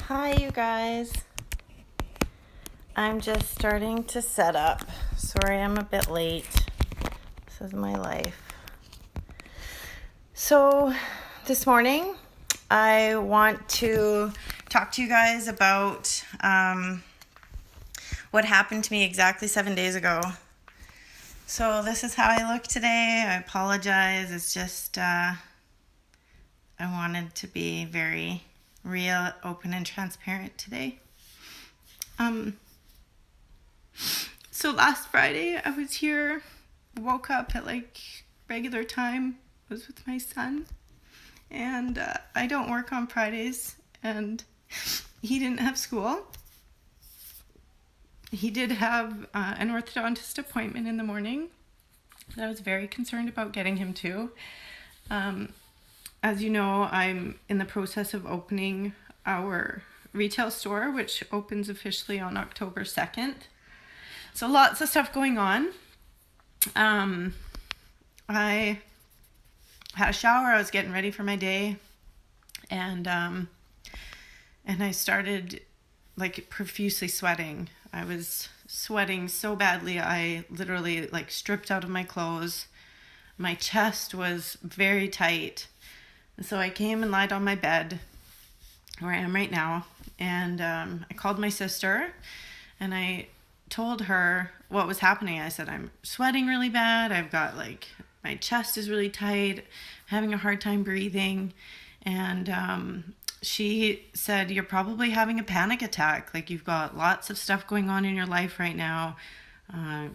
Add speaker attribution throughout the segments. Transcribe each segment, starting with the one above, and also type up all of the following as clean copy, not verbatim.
Speaker 1: Hi, you guys. I'm just starting to set up. Sorry, I'm a bit late. This is my life. So, this morning, I want to talk to you guys about what happened to me exactly 7 days ago. So, this is how I look today. I apologize. It's just, I wanted to be very real, open, and transparent today. So last Friday I was here, woke up at regular time, was with my son, and I don't work on Fridays, and he didn't have school. He did have an orthodontist appointment in the morning that I was very concerned about getting him to. As you know, I'm in the process of opening our retail store, which opens officially on October 2nd. So lots of stuff going on. I had a shower. I was getting ready for my day, and I started profusely sweating. I was sweating so badly. I literally stripped out of my clothes. My chest was very tight. And so I came and lied on my bed where I am right now, and I called my sister and I told her what was happening. I said, I'm sweating really bad. I've got my chest is really tight, having a hard time breathing. And she said, you're probably having a panic attack. You've got lots of stuff going on in your life right now.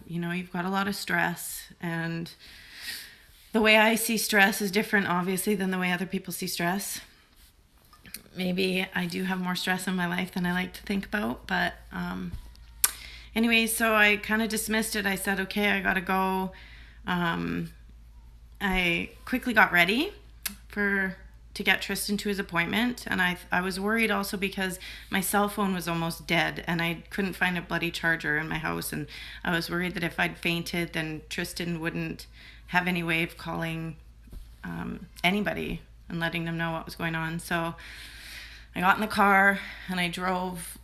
Speaker 1: You've got a lot of stress, and the way I see stress is different, obviously, than the way other people see stress. Maybe I do have more stress in my life than I like to think about. But anyway, so I kind of dismissed it. I said, okay, I got to go. I quickly got ready to get Tristan to his appointment. And I was worried also because my cell phone was almost dead and I couldn't find a bloody charger in my house. And I was worried that if I'd fainted, then Tristan wouldn't have any way of calling anybody and letting them know what was going on. So I got in the car and I drove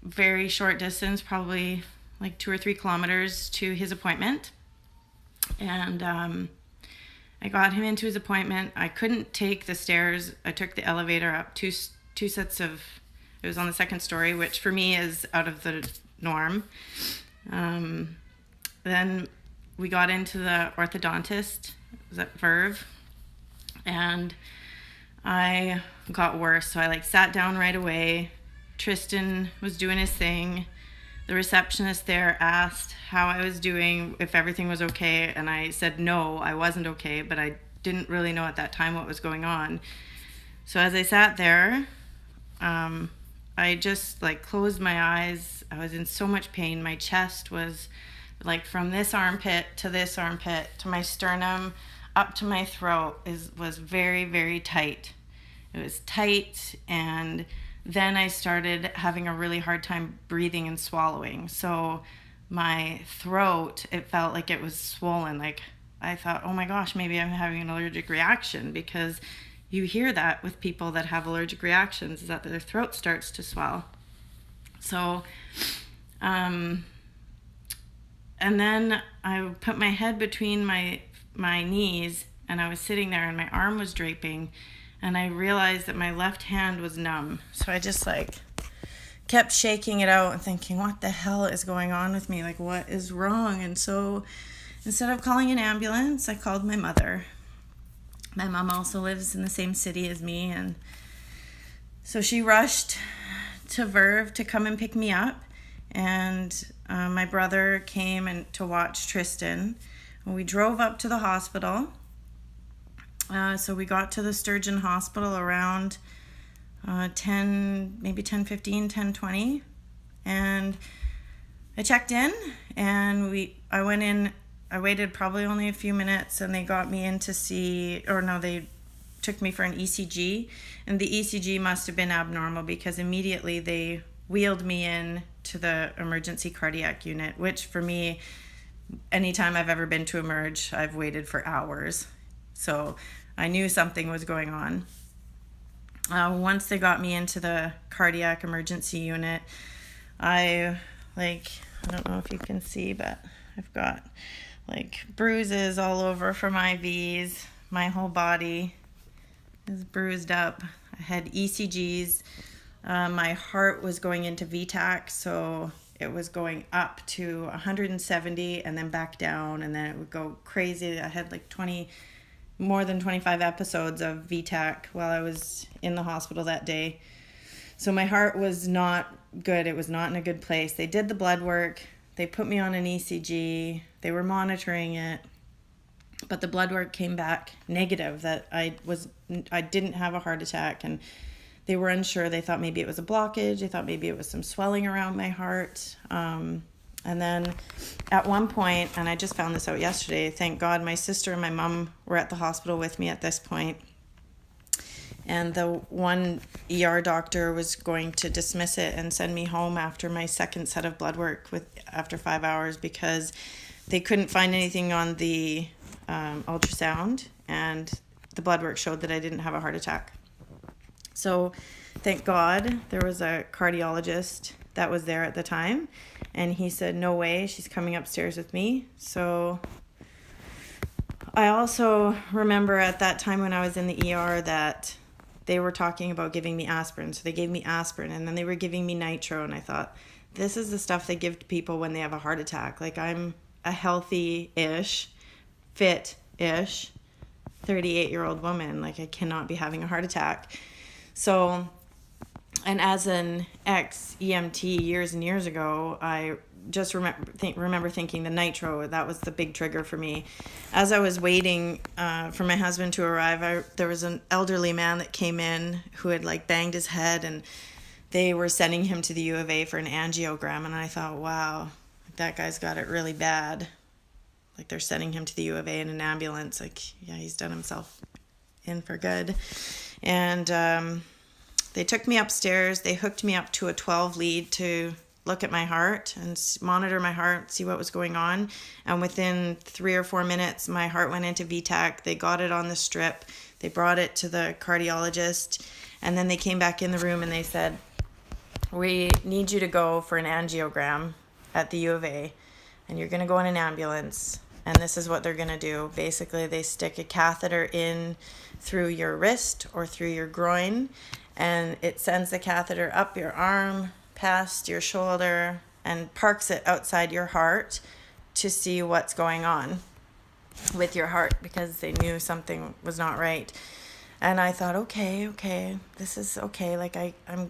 Speaker 1: very short distance, probably 2 or 3 kilometers to his appointment. And I got him into his appointment. I couldn't take the stairs. I took the elevator up two sets of, it was on the second story, which for me is out of the norm. Then we got into the orthodontist. It was at Verve, and I got worse. So I sat down right away. Tristan was doing his thing. The receptionist there asked how I was doing, if everything was okay, and I said no, I wasn't okay, but I didn't really know at that time what was going on. So as I sat there, I just closed my eyes. I was in so much pain. My chest was from this armpit to my sternum up to my throat was very, very tight. It was tight, and then I started having a really hard time breathing and swallowing. So my throat, it felt like it was swollen. I thought, oh my gosh, maybe I'm having an allergic reaction, because you hear that with people that have allergic reactions, is that their throat starts to swell. So, and then I put my head between my knees, and I was sitting there and my arm was draping, and I realized that my left hand was numb. So I just kept shaking it out and thinking, what the hell is going on with me? What is wrong? And so instead of calling an ambulance, I called my mother. My mom also lives in the same city as me, and so she rushed to Verve to come and pick me up. And my brother came to watch Tristan. We drove up to the hospital. So we got to the Sturgeon Hospital around 10:15, 10:20. And I checked in, and I went in. I waited probably only a few minutes, and they got me in to they took me for an ECG. And the ECG must have been abnormal, because immediately they wheeled me in to the emergency cardiac unit, which for me, anytime I've ever been to Emerge, I've waited for hours. So I knew something was going on. Once they got me into the cardiac emergency unit, I don't know if you can see, but I've got like bruises all over from IVs. My whole body is bruised up. I had ECGs. My heart was going into VTAC, so it was going up to 170 and then back down, and then it would go crazy. I had like more than 25 episodes of VTAC while I was in the hospital that day. So my heart was not good. It was not in a good place. They did the blood work. They put me on an ECG. They were monitoring it. But the blood work came back negative, that I didn't have a heart attack, and they were unsure. They thought maybe it was a blockage. They thought maybe it was some swelling around my heart. And then at one point, and I just found this out yesterday, thank God my sister and my mom were at the hospital with me at this point. And the one ER doctor was going to dismiss it and send me home after my second set of blood work after 5 hours, because they couldn't find anything on the ultrasound, and the blood work showed that I didn't have a heart attack. So thank God there was a cardiologist that was there at the time, and he said, no way, she's coming upstairs with me. So I also remember at that time when I was in the ER that they were talking about giving me aspirin. So they gave me aspirin, and then they were giving me nitro, and I thought, this is the stuff they give to people when they have a heart attack. Like, I'm a healthy-ish, fit-ish 38-year-old woman. Like, I cannot be having a heart attack. So, and as an ex-EMT years and years ago, I just remember thinking the nitro, that was the big trigger for me. As I was waiting for my husband to arrive, there was an elderly man that came in who had like banged his head, and they were sending him to the U of A for an angiogram. And I thought, wow, that guy's got it really bad. Like, they're sending him to the U of A in an ambulance. Like, yeah, he's done himself in for good. And they took me upstairs. They hooked me up to a 12 lead to look at my heart and monitor my heart, see what was going on. And within 3 or 4 minutes, my heart went into VTAC. They got it on the strip. They brought it to the cardiologist. And then they came back in the room and they said, we need you to go for an angiogram at the U of A. And you're going to go in an ambulance. And this is what they're going to do. Basically, they stick a catheter in through your wrist or through your groin. And it sends the catheter up your arm, past your shoulder, and parks it outside your heart to see what's going on with your heart, because they knew something was not right. And I thought, okay, this is okay. Like, I'm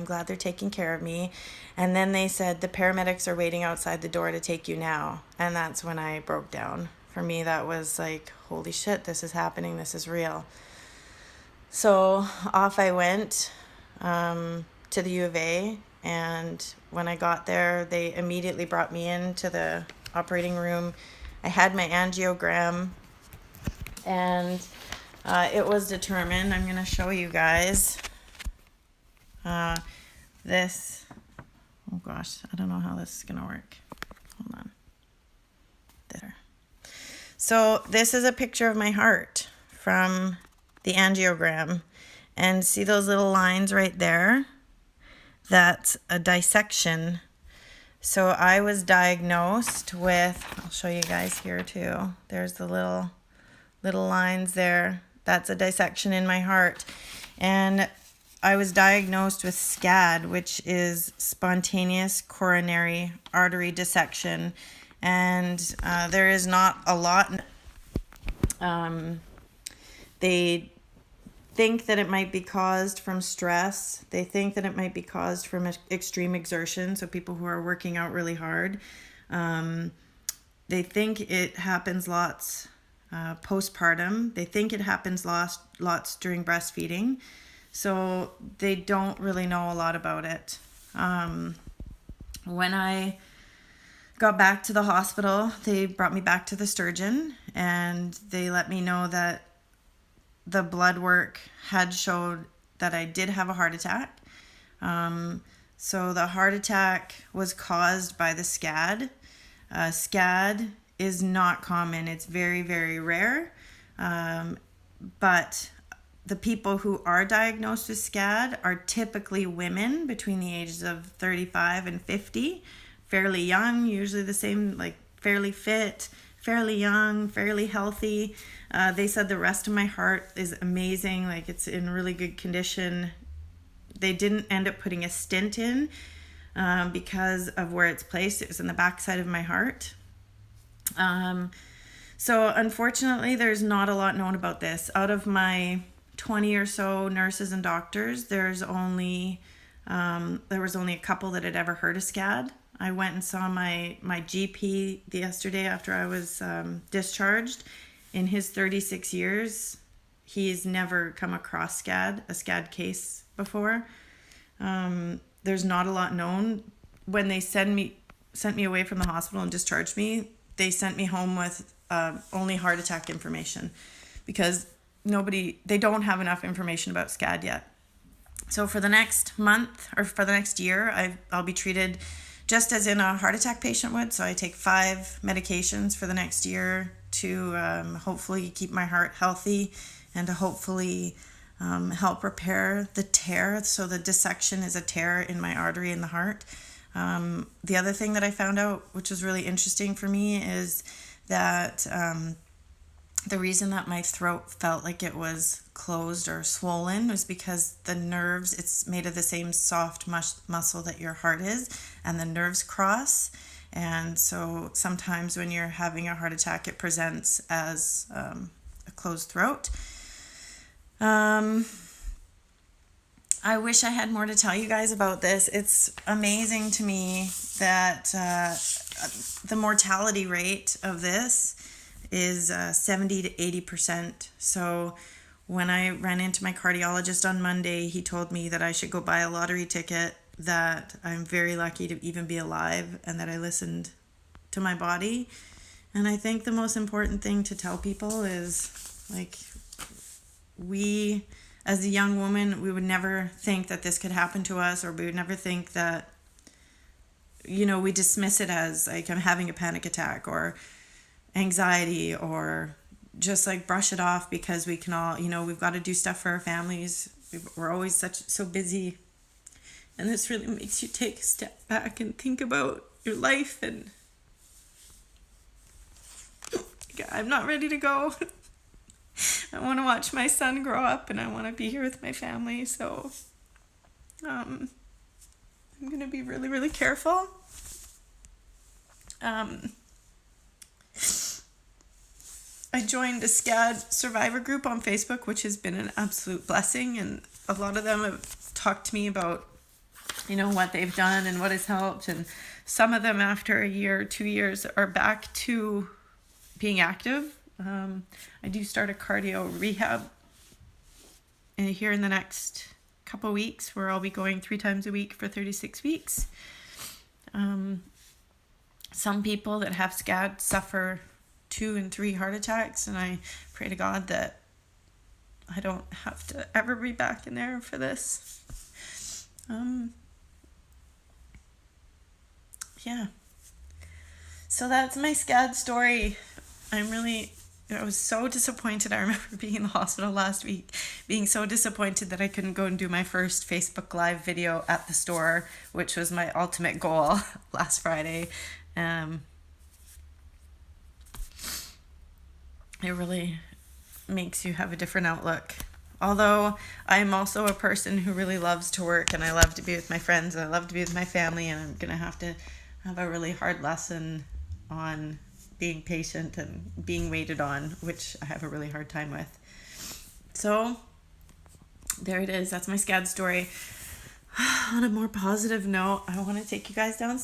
Speaker 1: glad they're taking care of me. And then they said, the paramedics are waiting outside the door to take you now. And that's when I broke down. For me, that was like, holy shit, this is happening. This is real. So off I went to the U of A. And when I got there, they immediately brought me into the operating room. I had my angiogram, and it was determined. I'm going to show you guys this. Oh gosh, I don't know how this is going to work. Hold on. There. So this is a picture of my heart from the angiogram. And see those little lines right there? That's a dissection. So I was diagnosed with, I'll show you guys here too. There's the little lines there. That's a dissection in my heart. And I was diagnosed with SCAD, which is spontaneous coronary artery dissection. And there is not a lot. They think that it might be caused from stress. They think that it might be caused from extreme exertion, so people who are working out really hard. They think it happens lots postpartum. They think it happens lots during breastfeeding. So they don't really know a lot about it. When I got back to the hospital, they brought me back to the surgeon, and they let me know that the blood work had showed that I did have a heart attack. So the heart attack was caused by the SCAD. SCAD is not common. It's very, very rare. But the people who are diagnosed with SCAD are typically women between the ages of 35 and 50, fairly young, usually the same, like fairly fit, fairly young, fairly healthy. They said the rest of my heart is amazing, like it's in really good condition. They didn't end up putting a stent in because of where it's placed. It was in the backside of my heart. So unfortunately, there's not a lot known about this. Out of my 20 or so nurses and doctors, there was only a couple that had ever heard of SCAD. I went and saw my GP yesterday after I was discharged. In his 36 years, he's never come across a SCAD case before. There's not a lot known. When they sent me away from the hospital and discharged me, they sent me home with only heart attack information because they don't have enough information about SCAD yet. So for the next month or for the next year, I'll be treated just as in a heart attack patient would. So I take 5 medications for the next year to hopefully keep my heart healthy and to hopefully help repair the tear. So the dissection is a tear in my artery in the heart. The other thing that I found out, which was really interesting for me, is that the reason that my throat felt like it was closed or swollen was because the nerves, it's made of the same soft muscle that your heart is, and the nerves cross. And so sometimes when you're having a heart attack, it presents as a closed throat. I wish I had more to tell you guys about this. It's amazing to me that the mortality rate of this is 70 to 80%. So when I ran into my cardiologist on Monday, he told me that I should go buy a lottery ticket, that I'm very lucky to even be alive, and that I listened to my body. And I think the most important thing to tell people is, like, we, as a young woman, we would never think that this could happen to us, or we would never think that, we dismiss it as like I'm having a panic attack or anxiety, or just like brush it off because we can all, we've got to do stuff for our families. We're always so busy. And this really makes you take a step back and think about your life. And I'm not ready to go. I want to watch my son grow up, and I want to be here with my family. So I'm going to be really, really careful. I joined a SCAD survivor group on Facebook, which has been an absolute blessing. And a lot of them have talked to me about, what they've done and what has helped. And some of them, after a year or 2 years, are back to being active. I do start a cardio rehab here in the next couple weeks, where I'll be going 3 times a week for 36 weeks. Some people that have SCAD suffer 2 and 3 heart attacks, and I pray to God that I don't have to ever be back in there for this. Yeah. So that's my SCAD story. I was so disappointed. I remember being in the hospital last week, being so disappointed that I couldn't go and do my first Facebook Live video at the store, which was my ultimate goal last Friday. It really makes you have a different outlook. Although I'm also a person who really loves to work, and I love to be with my friends, and I love to be with my family, and I'm going to have a really hard lesson on being patient and being waited on, which I have a really hard time with. So there it is. That's my SCAD story. On a more positive note, I want to take you guys down